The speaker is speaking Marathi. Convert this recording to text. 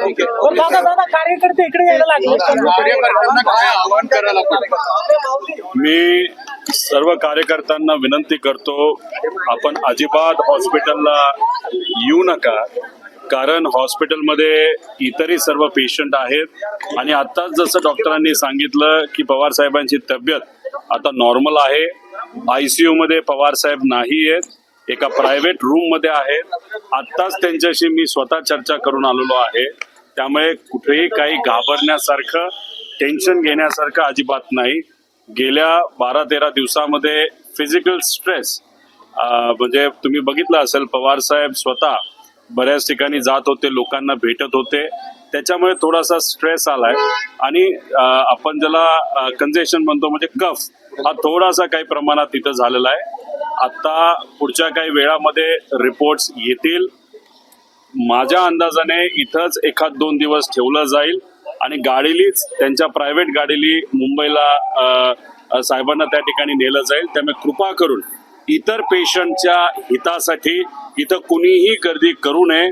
दादा कार्यकर्ते इकडे यायला लागले. कार्यकर्त्यांना काय आवाहन करायला पाहिजे? मी सर्व कार्यकर्त्यांना विनंती करतो, आपण अजिबात हॉस्पिटलला येऊ नका, कारण हॉस्पिटलमध्ये इतरही सर्व पेशंट आहेत आणि आत्ताच जसं डॉक्टरांनी सांगितलं की पवार साहेबांची तब्येत आता नॉर्मल आहे. ICU मध्ये पवार साहेब नाही आहेत, एका प्रायव्हेट रूम मध्ये आहेत. आत्ताच त्यांच्याशी मी स्वतः चर्चा करून आलेलो आहे. त्यामुळे कुठेही काही घाबरण्यासारखं, टेन्शन घेण्यासारखं अजिबात नाही. गेल्या 12-13 दिवसामध्ये फिजिकल स्ट्रेस म्हणजे तुम्ही बघितलं असेल, पवार साहेब स्वतः बऱ्याच ठिकाणी जात होते, लोकांना भेटत होते, त्याच्यामुळे थोडासा स्ट्रेस आलाय आणि आपण ज्याला कंजेशन म्हणतो म्हणजे कफ हा थोडासा काही प्रमाणात तिथं झालेला आहे. आता पुढच्या काही वेळामध्ये रिपोर्ट्स येतील. माझ्या अंदाजाने इथंच 1-2 दिवस ठेवलं जाईल आणि गाडीलीच, त्यांच्या प्रायव्हेट गाडीली मुंबईला साहेबांना त्या ठिकाणी नेलं जाईल. त्यामुळे कृपा करून इतर पेशंटच्या हितासाठी इथं कुणीही गर्दी करू नये.